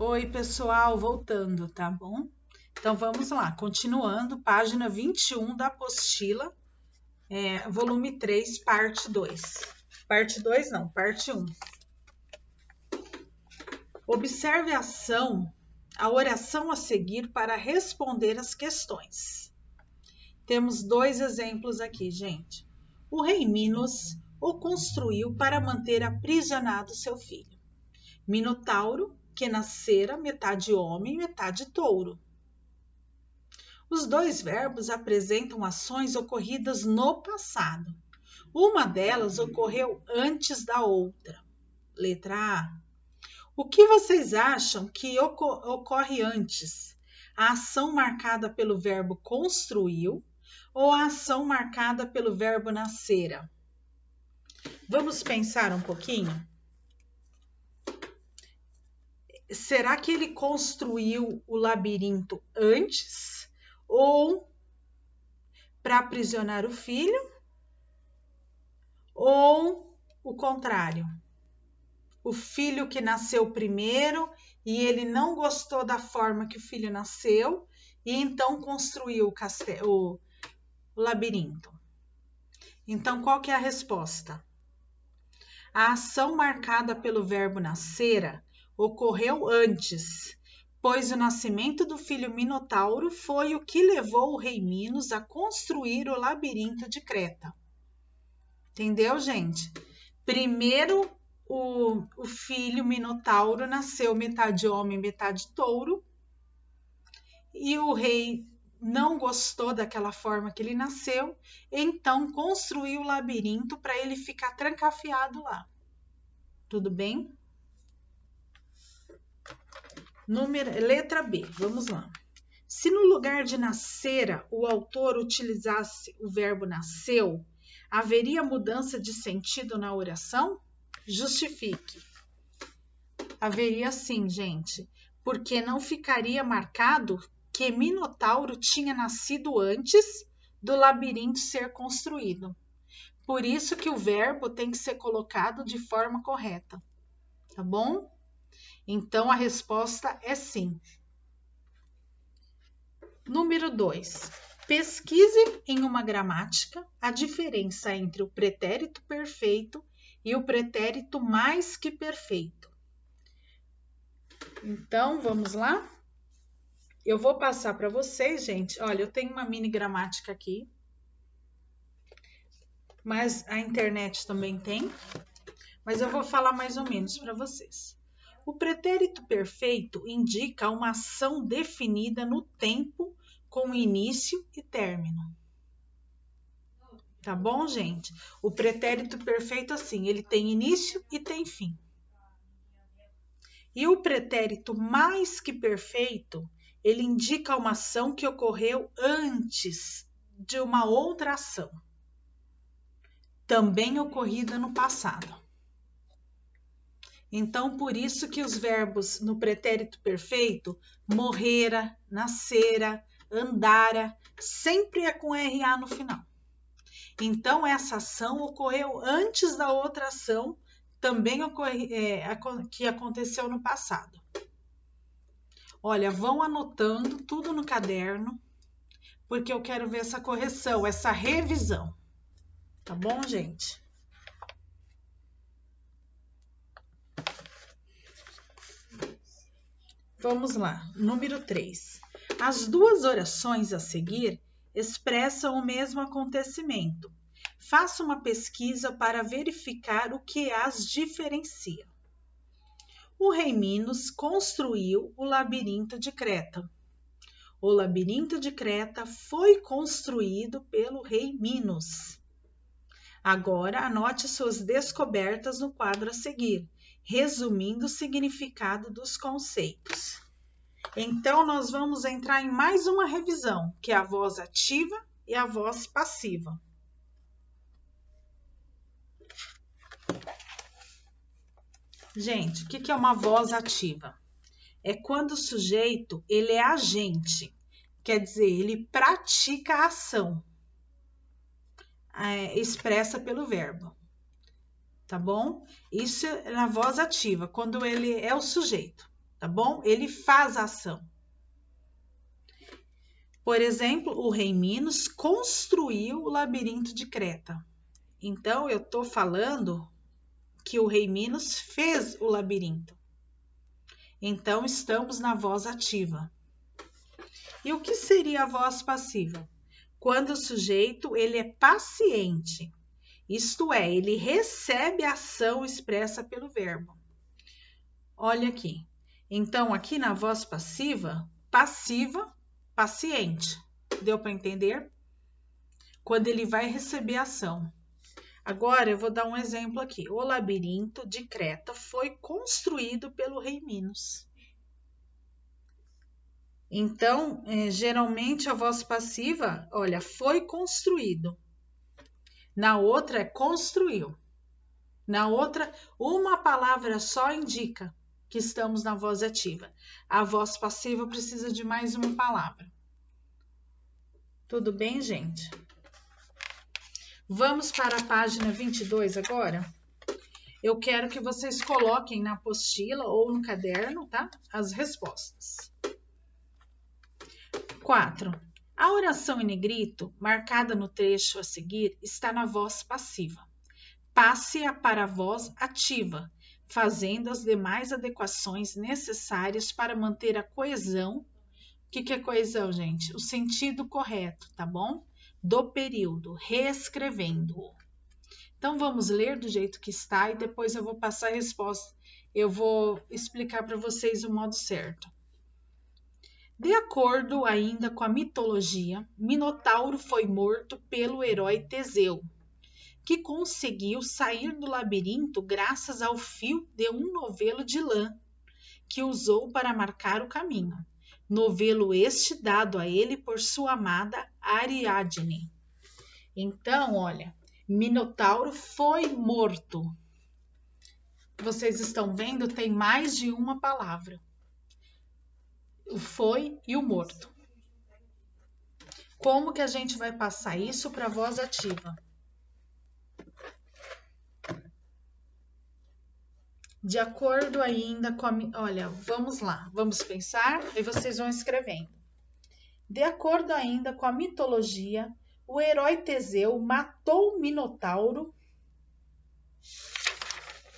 Oi, pessoal, voltando, tá bom? Então, vamos lá, continuando, página 21 da apostila, volume 3, parte 2. Parte 2 não, parte 1. Observe a oração a seguir para responder as questões. Temos dois exemplos aqui, gente. O rei Minos o construiu para manter aprisionado seu filho. Minotauro, que nascera metade homem, metade touro. Os dois verbos apresentam ações ocorridas no passado. Uma delas ocorreu antes da outra. Letra A. O que vocês acham que ocorre antes? A ação marcada pelo verbo construiu ou a ação marcada pelo verbo nascera? Vamos pensar um pouquinho? Será que ele construiu o labirinto antes ou para aprisionar o filho ou o contrário? O filho que nasceu primeiro e ele não gostou da forma que o filho nasceu e então construiu o labirinto. Então, qual que é a resposta? A ação marcada pelo verbo nascera ocorreu antes, pois o nascimento do filho Minotauro foi o que levou o rei Minos a construir o labirinto de Creta. Entendeu, gente? Primeiro, o filho Minotauro nasceu metade homem, metade touro, e o rei não gostou daquela forma que ele nasceu, então construiu o labirinto para ele ficar trancafiado lá. Tudo bem? Letra B, vamos lá. Se no lugar de nascera o autor utilizasse o verbo nasceu, haveria mudança de sentido na oração? Justifique. Haveria sim, gente, porque não ficaria marcado que Minotauro tinha nascido antes do labirinto ser construído. Por isso que o verbo tem que ser colocado de forma correta, tá bom? Então, a resposta é sim. Número 2. Pesquise em uma gramática a diferença entre o pretérito perfeito e o pretérito mais que perfeito. Então, vamos lá? Eu vou passar para vocês, gente. Olha, eu tenho uma mini gramática aqui, mas a internet também tem. Mas eu vou falar mais ou menos para vocês. O pretérito perfeito indica uma ação definida no tempo com início e término. Tá bom, gente? O pretérito perfeito, assim, ele tem início e tem fim. E o pretérito mais que perfeito, ele indica uma ação que ocorreu antes de uma outra ação, também ocorrida no passado. Então, por isso que os verbos no pretérito perfeito, morrera, nascera, andara, sempre é com RA no final. Então, essa ação ocorreu antes da outra ação, também que aconteceu no passado. Olha, vão anotando tudo no caderno, porque eu quero ver essa correção, essa revisão. Tá bom, gente? Vamos lá, número 3. As duas orações a seguir expressam o mesmo acontecimento. Faça uma pesquisa para verificar o que as diferencia. O rei Minos construiu o labirinto de Creta. O labirinto de Creta foi construído pelo rei Minos. Agora, anote suas descobertas no quadro a seguir, resumindo o significado dos conceitos. Então, nós vamos entrar em mais uma revisão, que é a voz ativa e a voz passiva. Gente, o que é uma voz ativa? É quando o sujeito ele é agente, quer dizer, ele pratica a ação expressa pelo verbo, tá bom? Isso é na voz ativa, quando ele é o sujeito. tá bom? Ele faz a ação. Por exemplo, o rei Minos construiu o labirinto de Creta. Então, eu estou falando que o rei Minos fez o labirinto. Então, estamos na voz ativa. E o que seria a voz passiva? Quando o sujeito ele é paciente, isto é, ele recebe a ação expressa pelo verbo. Olha aqui. Então, aqui na voz passiva, paciente. Deu para entender? Quando ele vai receber a ação. Agora, eu vou dar um exemplo aqui. O labirinto de Creta foi construído pelo rei Minos. Então, geralmente a voz passiva, olha, foi construído. Na outra é construiu. Na outra, uma palavra só indica que estamos na voz ativa. A voz passiva precisa de mais uma palavra. Tudo bem, gente? Vamos para a página 22 agora. Eu quero que vocês coloquem na apostila ou no caderno, tá? As respostas. 4. A oração em negrito, marcada no trecho a seguir, está na voz passiva. Passe-a para a voz ativa, fazendo as demais adequações necessárias para manter a coesão. O que é coesão, gente? O sentido correto, tá bom? Do período, reescrevendo-o. Então, vamos ler do jeito que está e depois eu vou passar a resposta. Eu vou explicar para vocês o modo certo. De acordo ainda com a mitologia, Minotauro foi morto pelo herói Teseu, que conseguiu sair do labirinto graças ao fio de um novelo de lã, que usou para marcar o caminho. Novelo este dado a ele por sua amada Ariadne. Então, olha, Minotauro foi morto. Vocês estão vendo? Tem mais de uma palavra. O foi e o morto. Como que a gente vai passar isso para a voz ativa? De acordo ainda com a... Olha, vamos lá, vamos pensar e vocês vão escrevendo. De acordo ainda com a mitologia, o herói Teseu matou o Minotauro.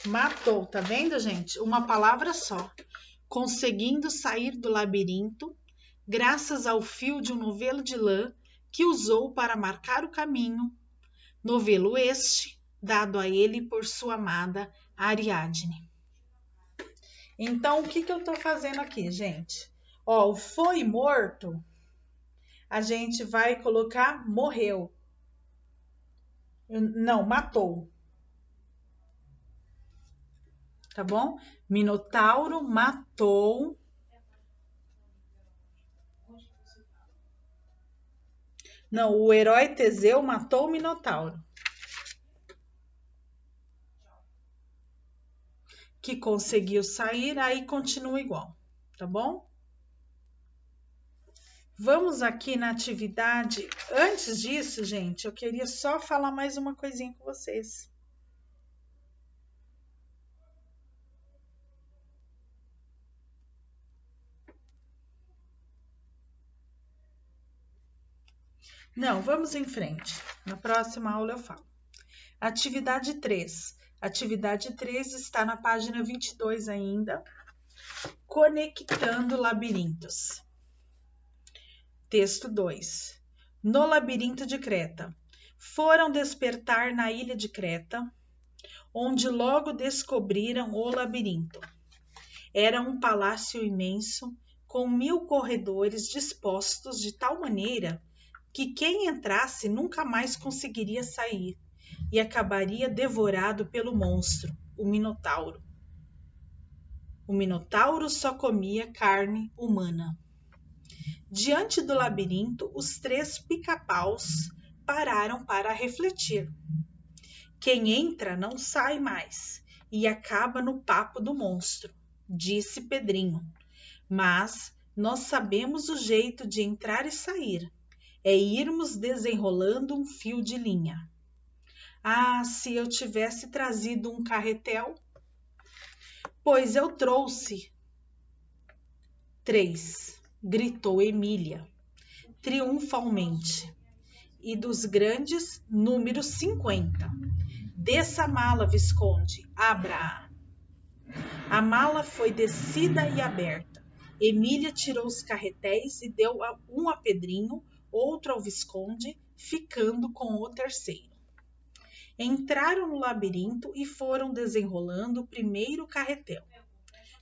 Matou, tá vendo, gente? Uma palavra só. Conseguindo sair do labirinto, graças ao fio de um novelo de lã que usou para marcar o caminho. Novelo este, dado a ele por sua amada Ariadne. Então, o que eu estou fazendo aqui, gente? Ó, o foi morto, a gente vai colocar morreu. Não, matou. Tá bom? Minotauro matou. Não, o herói Teseu matou o Minotauro. Que conseguiu sair, aí continua igual, tá bom? Vamos aqui na atividade. Antes disso, gente, eu queria só falar mais uma coisinha com vocês. Não, vamos em frente. Na próxima aula eu falo. Atividade 3. Atividade 3 está na página 22 ainda. Conectando labirintos. Texto 2. No labirinto de Creta. Foram despertar na ilha de Creta, onde logo descobriram o labirinto. Era um palácio imenso, com 1000 corredores dispostos de tal maneira que quem entrasse nunca mais conseguiria sair e acabaria devorado pelo monstro, o Minotauro. O Minotauro só comia carne humana. Diante do labirinto, os 3 pica-paus pararam para refletir. Quem entra não sai mais e acaba no papo do monstro, disse Pedrinho. Mas nós sabemos o jeito de entrar e sair. É irmos desenrolando um fio de linha. Ah, se eu tivesse trazido um carretel! Pois eu trouxe. 3, gritou Emília, triunfalmente. E dos grandes, número 50. Desça a mala, Visconde, abra-a. A mala foi descida e aberta. Emília tirou os carretéis e deu um a Pedrinho, outro ao Visconde, ficando com o terceiro. Entraram no labirinto e foram desenrolando o primeiro carretel.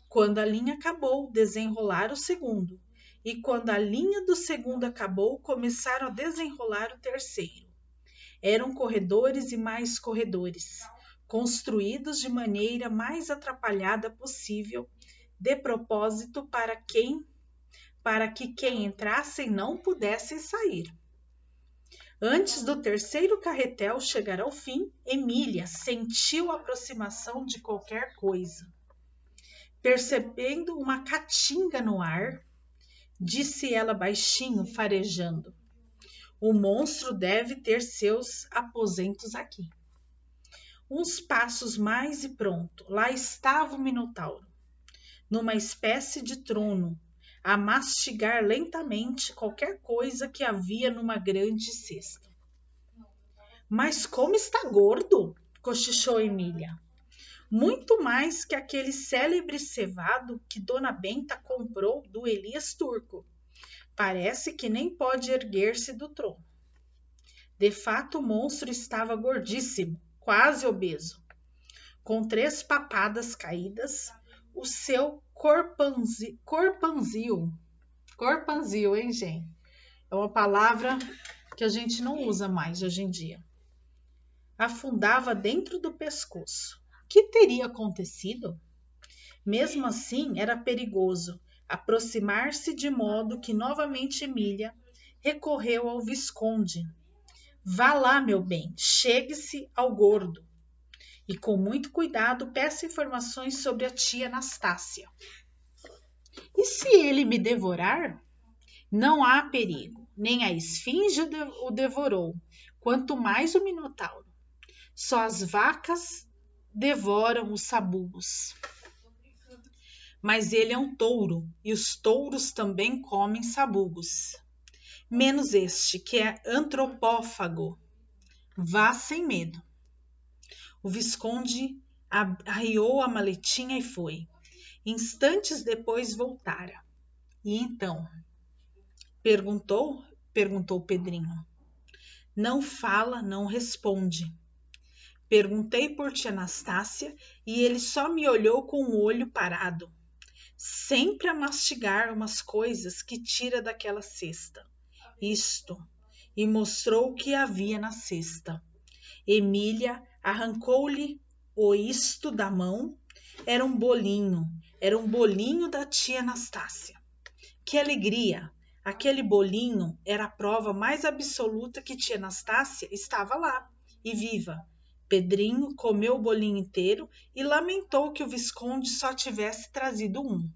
Quando a linha acabou, desenrolaram o segundo. E quando a linha do segundo acabou, começaram a desenrolar o terceiro. Eram corredores e mais corredores, construídos de maneira mais atrapalhada possível, de propósito para que quem entrasse não pudesse sair. Antes do terceiro carretel chegar ao fim, Emília sentiu a aproximação de qualquer coisa. Percebendo uma caatinga no ar, disse ela baixinho, farejando: o monstro deve ter seus aposentos aqui. Uns passos mais e pronto, lá estava o Minotauro, numa espécie de trono, a mastigar lentamente qualquer coisa que havia numa grande cesta. Mas como está gordo, cochichou Emília. Muito mais que aquele célebre cevado que Dona Benta comprou do Elias Turco. Parece que nem pode erguer-se do trono. De fato, o monstro estava gordíssimo, quase obeso. Com 3 papadas caídas, o seu corpanzil, hein, gente? É uma palavra que a gente não usa mais hoje em dia. Afundava dentro do pescoço. O que teria acontecido? Mesmo assim, era perigoso aproximar-se, de modo que novamente Emília recorreu ao Visconde. Vá lá, meu bem, chegue-se ao gordo. E com muito cuidado peça informações sobre a tia Anastácia. E se ele me devorar? Não há perigo, nem a esfinge o devorou, quanto mais o Minotauro. Só as vacas devoram os sabugos. Mas ele é um touro, e os touros também comem sabugos. Menos este, que é antropófago. Vá sem medo. O Visconde arriou a maletinha e foi. Instantes depois voltara. E então? Perguntou Pedrinho. Não fala, não responde. Perguntei por tia Anastácia e ele só me olhou com o olho parado, sempre a mastigar umas coisas que tira daquela cesta. Isto, e mostrou o que havia na cesta. Emília arrancou-lhe o isto da mão. Era um bolinho da tia Anastácia. Que alegria! Aquele bolinho era a prova mais absoluta que tia Anastácia estava lá, e viva. Pedrinho comeu o bolinho inteiro e lamentou que o Visconde só tivesse trazido um.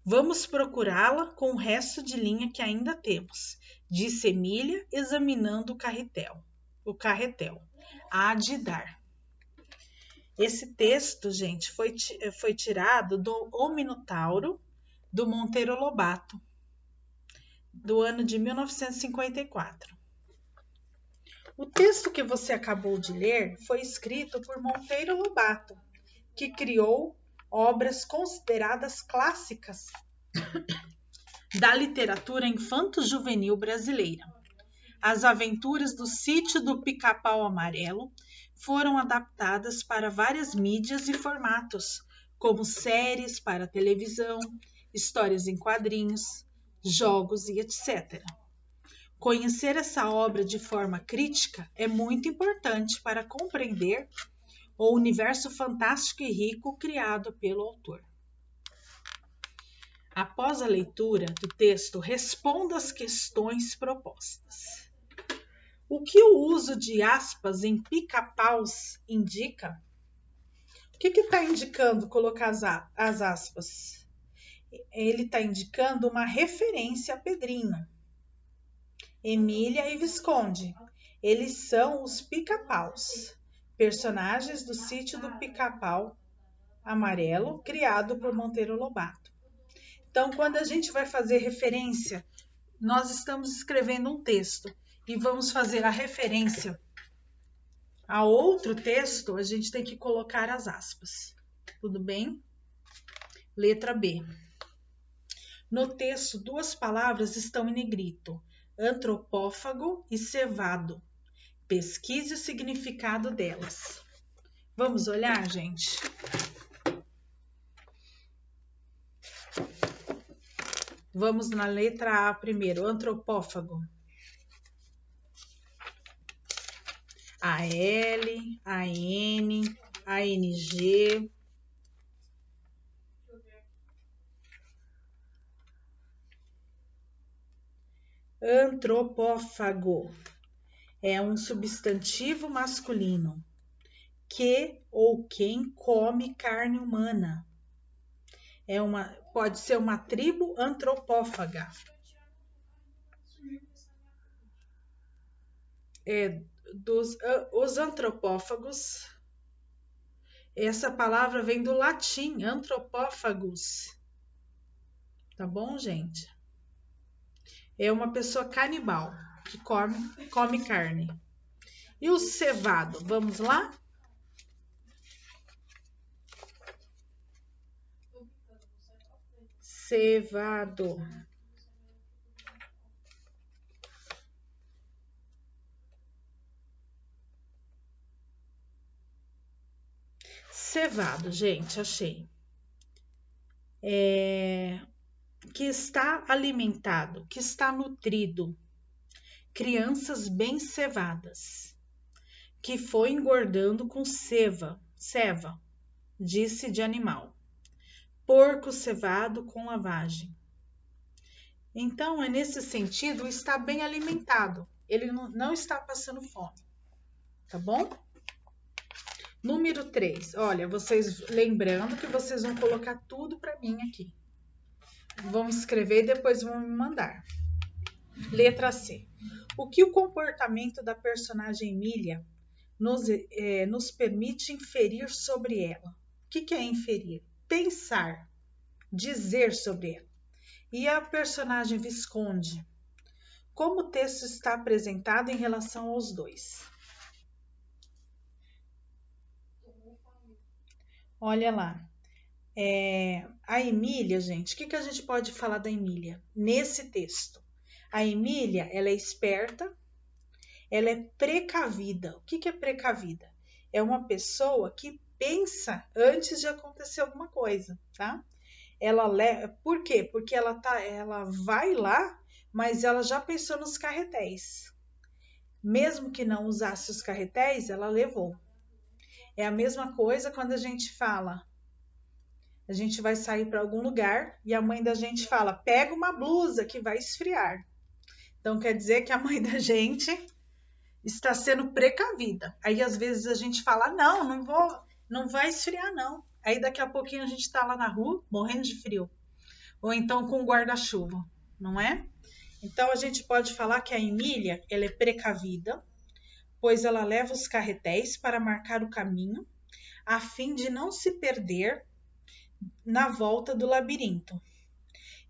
Vamos procurá-la com o resto de linha que ainda temos, disse Emília, examinando o carretel. Há de dar. Esse texto, gente, foi tirado do O Minotauro, do Monteiro Lobato, do ano de 1954. O texto que você acabou de ler foi escrito por Monteiro Lobato, que criou obras consideradas clássicas da literatura infanto-juvenil brasileira. As Aventuras do Sítio do Pica-Pau Amarelo foram adaptadas para várias mídias e formatos, como séries para televisão, histórias em quadrinhos, jogos e etc. Conhecer essa obra de forma crítica é muito importante para compreender o universo fantástico e rico criado pelo autor. Após a leitura do texto, responda as questões propostas. O que o uso de aspas em pica-paus indica? O que está indicando colocar as aspas? Ele está indicando uma referência a Pedrinho, Emília e Visconde. Eles são os pica-paus, personagens do Sítio do Pica-Pau Amarelo, criado por Monteiro Lobato. Então, quando a gente vai fazer referência, nós estamos escrevendo um texto e vamos fazer a referência a outro texto, a gente tem que colocar as aspas. Tudo bem? Letra B. No texto, duas palavras estão em negrito: antropófago e cevado. Pesquise o significado delas. Vamos olhar, gente? Vamos na letra A primeiro, antropófago. A-L, A-N, A-N-G. Antropófago é um substantivo masculino que ou quem come carne humana. Pode ser uma tribo antropófaga. Os antropófagos, essa palavra vem do latim, antropófagos. Tá bom, gente? É uma pessoa canibal que come carne. E o cevado, vamos lá? Cevado. Cevado, gente, achei. Que está alimentado, que está nutrido. Crianças bem cevadas. Que foi engordando com ceva, disse de animal. Porco cevado com lavagem. Então, é nesse sentido, está bem alimentado. Ele não está passando fome. Tá bom? Número 3. Olha, vocês lembrando que vocês vão colocar tudo para mim aqui. Vão escrever e depois vão me mandar. Letra C. O que o comportamento da personagem Emília nos permite inferir sobre ela? O que é inferir? Pensar, dizer sobre ela. E a personagem Visconde? Como o texto está apresentado em relação aos dois? Olha lá. A Emília, gente, o que a gente pode falar da Emília nesse texto? A Emília, ela é esperta, ela é precavida. O que é precavida? É uma pessoa que pensa antes de acontecer alguma coisa, tá? Por quê? Porque ela vai lá, mas ela já pensou nos carretéis. Mesmo que não usasse os carretéis, ela levou. É a mesma coisa quando a gente fala, a gente vai sair para algum lugar e a mãe da gente fala, pega uma blusa que vai esfriar. Então quer dizer que a mãe da gente está sendo precavida. Aí às vezes a gente fala, não vai esfriar não. Aí daqui a pouquinho a gente está lá na rua morrendo de frio. Ou então com guarda-chuva, não é? Então a gente pode falar que a Emília, ela é precavida, pois ela leva os carretéis para marcar o caminho, a fim de não se perder na volta do labirinto.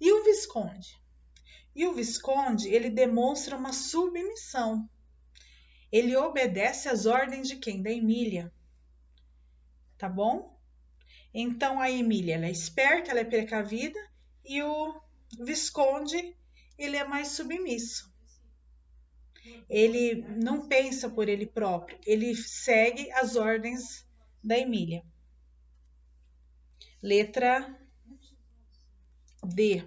E o Visconde? Ele demonstra uma submissão. Ele obedece às ordens de quem? Da Emília. Tá bom? Então a Emília, ela é esperta, ela é precavida, e o Visconde, ele é mais submisso. Ele não pensa por ele próprio, ele segue as ordens da Emília. Letra D.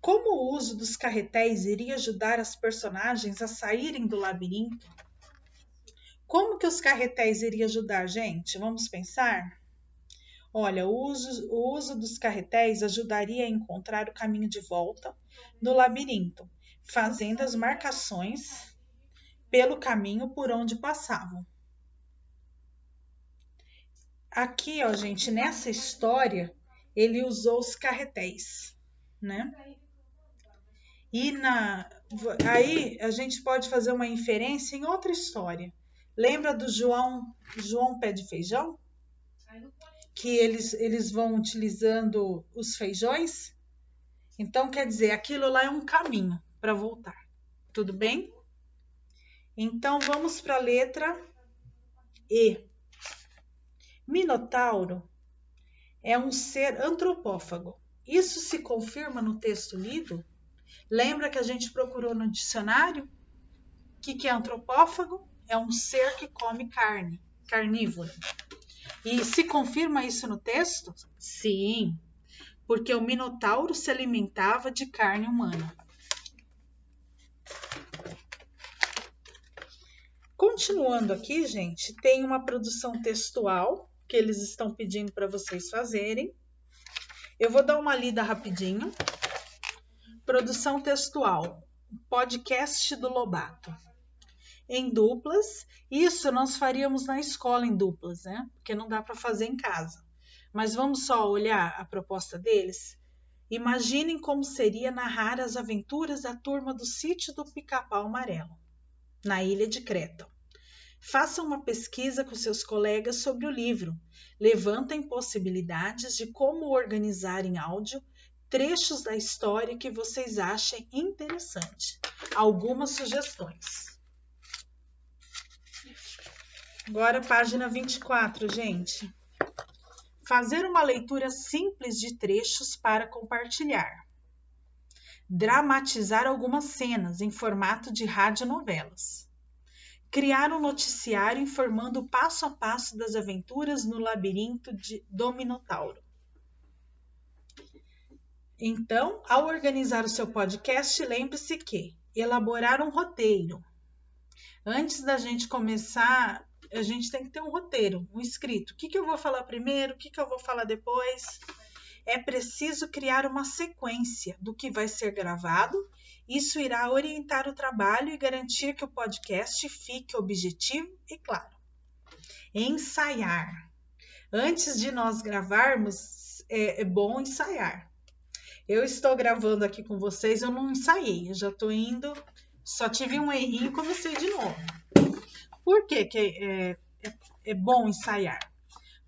Como o uso dos carretéis iria ajudar as personagens a saírem do labirinto? Como que os carretéis iriam ajudar, gente? Vamos pensar? Olha, o uso dos carretéis ajudaria a encontrar o caminho de volta no labirinto, fazendo as marcações pelo caminho por onde passavam. Aqui, ó, gente, nessa história, ele usou os carretéis, né? E aí a gente pode fazer uma inferência em outra história. Lembra do João Pé de Feijão? Que eles vão utilizando os feijões Então, quer dizer, aquilo lá é um caminho para voltar. Tudo bem? Então, vamos para a letra E. Minotauro é um ser antropófago. Isso se confirma no texto lido? Lembra que a gente procurou no dicionário? O que é antropófago? É um ser que come carne, carnívoro. E se confirma isso no texto? Sim, porque o Minotauro se alimentava de carne humana. Continuando aqui, gente, tem uma produção textual que eles estão pedindo para vocês fazerem. Eu vou dar uma lida rapidinho. Produção textual, podcast do Lobato. Em duplas, isso nós faríamos na escola em duplas, né? Porque não dá para fazer em casa. Mas vamos só olhar a proposta deles? Imaginem como seria narrar as aventuras da turma do sítio do Pica-Pau Amarelo, na ilha de Creta. Façam uma pesquisa com seus colegas sobre o livro. Levantem possibilidades de como organizar em áudio trechos da história que vocês achem interessante. Algumas sugestões. Agora, página 24, gente. Fazer uma leitura simples de trechos para compartilhar. Dramatizar algumas cenas em formato de radionovelas. Criar um noticiário informando passo a passo das aventuras no labirinto do Minotauro. Então, ao organizar o seu podcast, lembre-se que elaborar um roteiro. Antes da gente começar, a gente tem que ter um roteiro, um escrito. O que eu vou falar primeiro? O que eu vou falar depois? É preciso criar uma sequência do que vai ser gravado. Isso irá orientar o trabalho e garantir que o podcast fique objetivo e claro. Ensaiar. Antes de nós gravarmos, é bom ensaiar. Eu estou gravando aqui com vocês, eu não ensaiei, eu já estou indo, só tive um errinho e comecei de novo. Por que é bom ensaiar?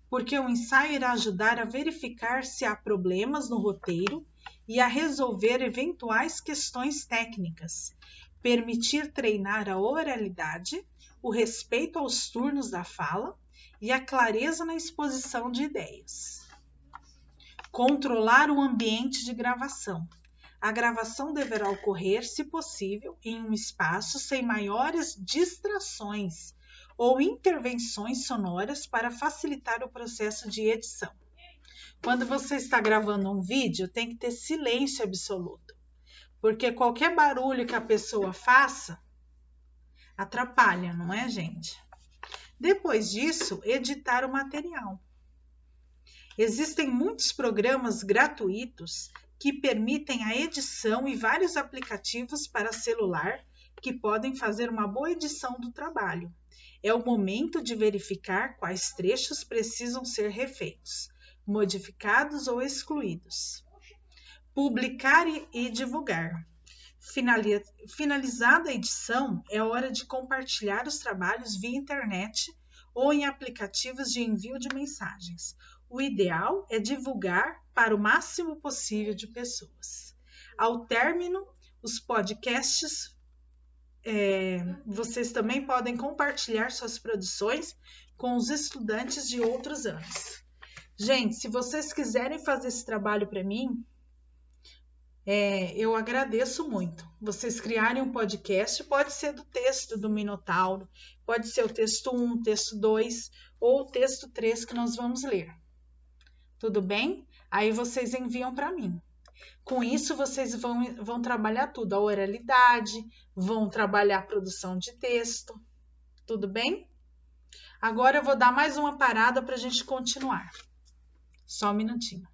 Porque o ensaio irá ajudar a verificar se há problemas no roteiro e a resolver eventuais questões técnicas, permitir treinar a oralidade, o respeito aos turnos da fala e a clareza na exposição de ideias. Controlar o ambiente de gravação. A gravação deverá ocorrer, se possível, em um espaço sem maiores distrações ou intervenções sonoras para facilitar o processo de edição. Quando você está gravando um vídeo, tem que ter silêncio absoluto, porque qualquer barulho que a pessoa faça atrapalha, não é, gente? Depois disso, editar o material. Existem muitos programas gratuitos que permitem a edição e vários aplicativos para celular que podem fazer uma boa edição do trabalho. É o momento de verificar quais trechos precisam ser refeitos, modificados ou excluídos. Publicar e divulgar. Finalizada a edição, é hora de compartilhar os trabalhos via internet ou em aplicativos de envio de mensagens. O ideal é divulgar para o máximo possível de pessoas. Ao término, os podcasts, vocês também podem compartilhar suas produções com os estudantes de outros anos. Gente, se vocês quiserem fazer esse trabalho para mim, eu agradeço muito. Vocês criarem um podcast, pode ser do texto do Minotauro, pode ser o texto 1, texto 2 ou o texto 3 que nós vamos ler. Tudo bem? Aí vocês enviam para mim. Com isso, vocês vão trabalhar tudo, a oralidade, vão trabalhar a produção de texto. Tudo bem? Agora eu vou dar mais uma parada para a gente continuar. Só um minutinho.